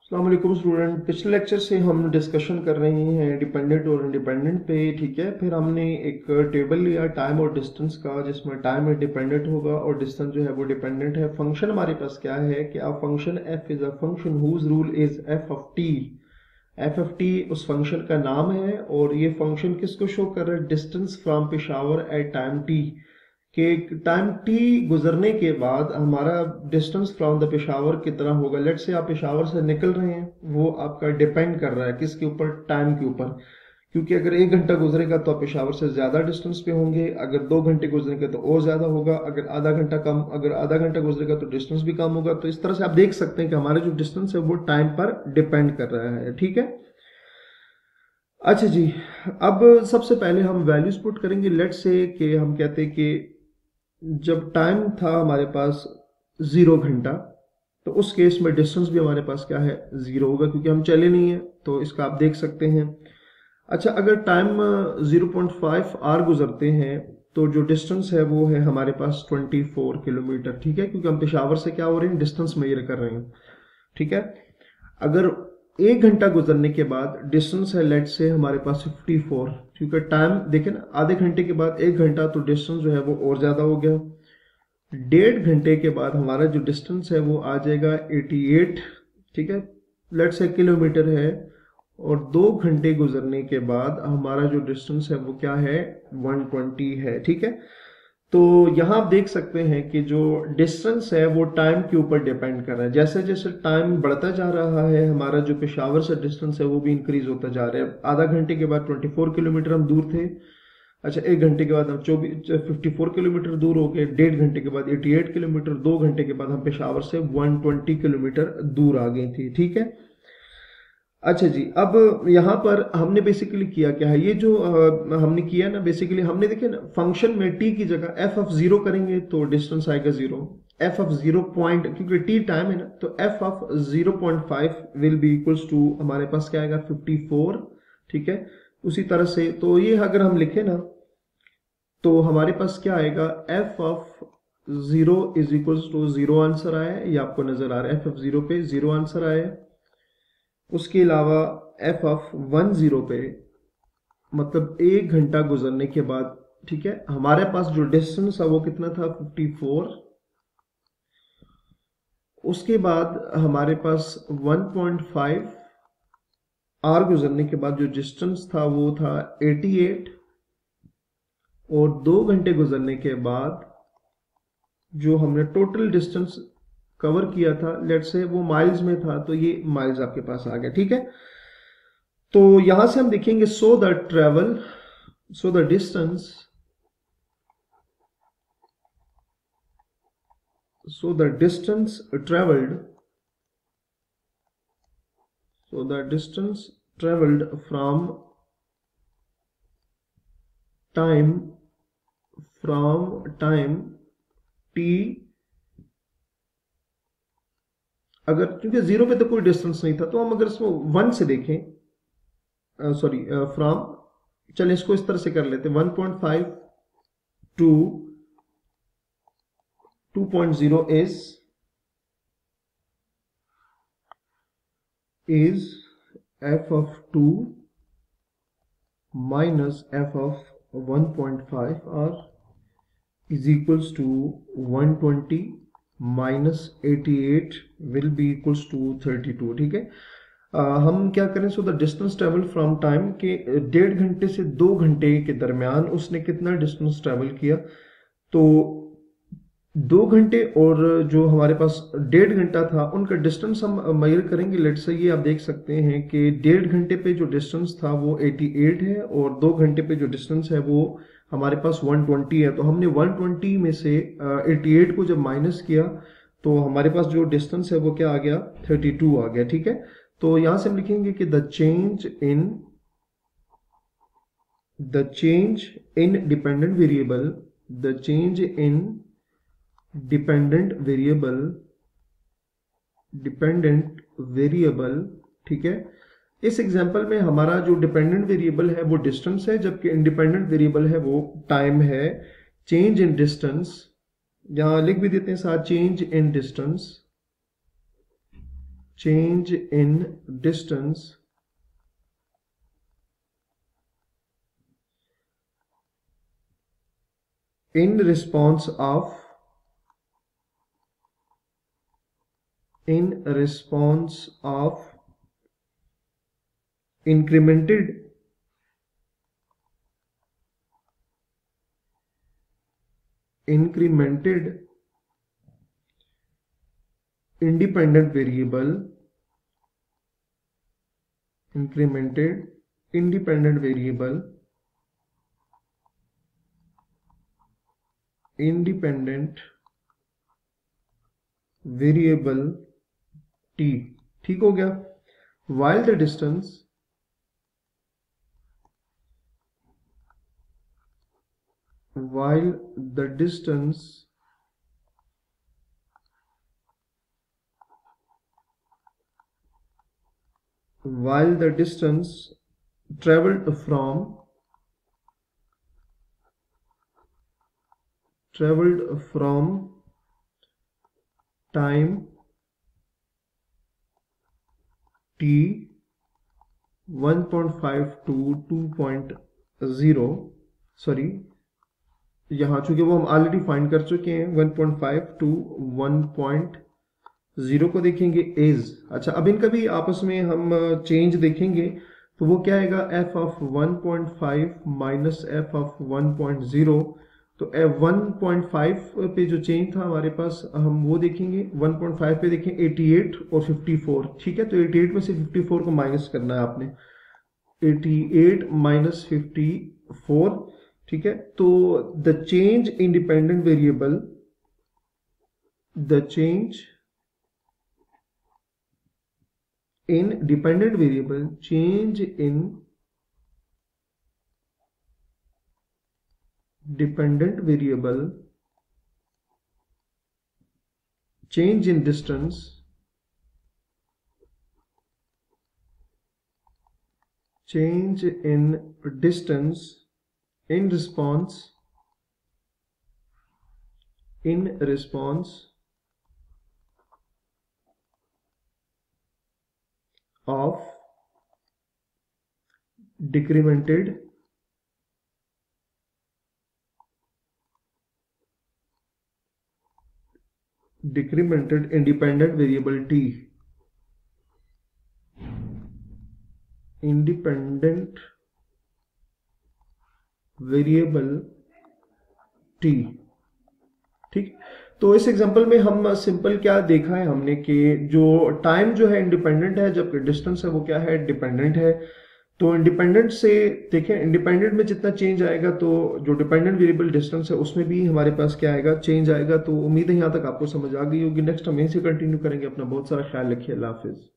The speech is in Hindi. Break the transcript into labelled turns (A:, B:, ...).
A: अस्सलाम वालेकुम स्टूडेंट। पिछले लेक्चर से हम डिस्कशन कर रहे हैं डिपेंडेंट और इंडिपेंडेंट पे। ठीक है, फिर हमने एक टेबल लिया टाइम और डिस्टेंस का, जिसमें टाइम इंडिपेंडेंट होगा और डिस्टेंस जो है वो डिपेंडेंट है। फंक्शन हमारे पास क्या है कि a function F is a function whose rule is F of T. F of T उस फंक्शन का नाम है और ये फंक्शन किसको शो कर रहा है? Distance from Peshawar at time T, कि टाइम टी गुजरने के बाद हमारा डिस्टेंस फ्रॉम द पेशावर कितना होगा। लेट से आप पेशावर से निकल रहे हैं, वो आपका डिपेंड कर रहा है किसके ऊपर? टाइम के ऊपर। क्योंकि अगर 1 घंटा गुजरेगा तो आप पेशावर से ज्यादा डिस्टेंस पे होंगे, अगर 2 घंटे गुजरेंगे तो और ज्यादा होगा, अगर आधा घंटा गुजरेगा तो डिस्टेंस भी कम होगा। तो इस तरह से आप देख सकते हैं कि हमारा जो डिस्टेंस है वो टाइम पर डिपेंड कर रहा है। ठीक है, अच्छा जी। अब सबसे पहले हम वैल्यूज पुट करेंगे। लेट से कि हम कहते हैं कि जब टाइम था हमारे पास 0 घंटा, तो उस केस में डिस्टेंस भी हमारे पास क्या है? 0 होगा, क्योंकि हम चले नहीं है। तो इसका आप देख सकते हैं। अच्छा, अगर टाइम 0.5 आवर गुजरते हैं तो जो डिस्टेंस है वो है हमारे पास 24 किलोमीटर। ठीक है, क्योंकि हम पेशावर से क्या हो रहे हैं? डिस्टेंस मेजर कर रहे हैं। ठीक है, अगर 1 घंटा गुजरने के बाद डिस्टेंस है लेट से हमारे पास 54, क्योंकि टाइम देखें ना, आधे घंटे के बाद 1 घंटा, तो डिस्टेंस जो है वो और ज्यादा हो गया। 1.5 घंटे के बाद हमारा जो डिस्टेंस है वो आ जाएगा 88। ठीक है, लेट से किलोमीटर है। और 2 घंटे गुजरने के बाद हमारा जो डिस्टेंस है वो क्या है? 120 है। ठीक है, तो यहाँ आप देख सकते हैं कि जो डिस्टेंस है वो टाइम के ऊपर डिपेंड कर रहा है। जैसे जैसे टाइम बढ़ता जा रहा है, हमारा जो पेशावर से डिस्टेंस है वो भी इंक्रीज होता जा रहा है। आधा घंटे के बाद 24 किलोमीटर हम दूर थे। अच्छा, 1 घंटे के बाद हम 54 किलोमीटर दूर हो गए। 1.5 घंटे के बाद 88 किलोमीटर। 2 घंटे के बाद हम पेशावर से 120 किलोमीटर दूर आ गए थे। ठीक है, अच्छा जी। अब यहाँ पर हमने बेसिकली किया क्या है? ये जो हमने किया ना, बेसिकली हमने देखे ना, फंक्शन में टी की जगह एफ ऑफ 0 करेंगे तो डिस्टेंस आएगा 0। एफ ऑफ 0 पॉइंट, क्योंकि टी टाइम है ना, तो F of 0.5 will be equals to हमारे पास क्या आएगा? 54। ठीक है, उसी तरह से तो ये अगर हम लिखे ना, तो हमारे पास क्या आएगा? F of 0 is equals to 0 answer आया है। ये आपको नजर आ रहा है, एफ ऑफ 0 पे 0 आंसर आया है। उसके अलावा एफ ऑफ 10 पे, मतलब 1 घंटा गुजरने के बाद, ठीक है, हमारे पास जो डिस्टेंस है वो कितना था? 54। उसके बाद हमारे पास 1.5 आवर गुजरने के बाद जो डिस्टेंस था वो था 88। और 2 घंटे गुजरने के बाद जो हमने टोटल डिस्टेंस कवर किया था, लेट से वो माइल्स में था, तो ये माइल्स आपके पास आ गया। ठीक है, तो यहां से हम देखेंगे so the distance so the distance traveled from time t, अगर क्योंकि 0 पे तो कोई डिस्टेंस नहीं था, तो हम अगर इसको 1 से देखें, सॉरी फ्रॉम, चलिए इसको इस तरह से कर लेते हैं, 1.5 to 2.0 is f of 2 minus f of 1.5 or is equals to 120 minus 88 will be equals to 32। ठीक है, हम क्या करें? So the distance travel from time के 1.5 घंटे से 2 घंटे के दरमियान उसने कितना डिस्टेंस ट्रेवल किया। तो 2 घंटे और जो हमारे पास 1.5 घंटा था, उनका डिस्टेंस हम मेजर करेंगे। लेट से ये आप देख सकते हैं कि 1.5 घंटे पे जो डिस्टेंस था वो 88 है, और 2 घंटे पे जो डिस्टेंस है वो हमारे पास 120 है। तो हमने 120 में से 88 को जब माइनस किया तो हमारे पास जो डिस्टेंस है वो क्या आ गया? 32 आ गया। ठीक है, तो यहां से हम लिखेंगे कि the change in dependent variable, the change in dependent variable. ठीक है, इस एग्जांपल में हमारा जो डिपेंडेंट वेरिएबल है वो डिस्टेंस है, जबकि इंडिपेंडेंट वेरिएबल है वो टाइम है। चेंज इन डिस्टेंस, यहां लिख भी देते हैं साथ, change in distance change in distance in response of incremented independent variable t। ठीक हो गया। while the distance traveled from time t 1.5 to 2.0, sorry यहाँ चूंकि वो हम ऑलरेडी फाइंड कर चुके हैं 1.5 टू 1.0 को देखेंगे इज। अच्छा, अब इनका भी आपस में हम चेंज देखेंगे तो वो क्या आएगा, f of 1.5 minus f of 1.0। तो 1.5 पे जो चेंज था हमारे पास हम वो देखेंगे, 1.5 पे देखें 88 और 54। ठीक है, तो 88 में से 54 को माइनस करना है आपने, 88 माइनस 54। ठीक है, तो the change in dependent variable change in distance in response of decremented independent variable t। ठीक, तो इस एग्जांपल में हम सिंपल क्या देखा है हमने कि जो टाइम जो है इंडिपेंडेंट है, जबकि डिस्टेंस है वो क्या है, डिपेंडेंट है। तो इंडिपेंडेंट से देखें, इंडिपेंडेंट में जितना चेंज आएगा तो जो डिपेंडेंट वेरिएबल डिस्टेंस है उसमें भी हमारे पास क्या आएगा, चेंज आएगा। तो उम्मीद है यहाँ तक आपको समझ आ गई होगी। नेक्स्ट हम यहीं से कंटिन्यू करेंगे। अपना बहुत सारा ख्याल रखिए। अल्लाह हाफिज।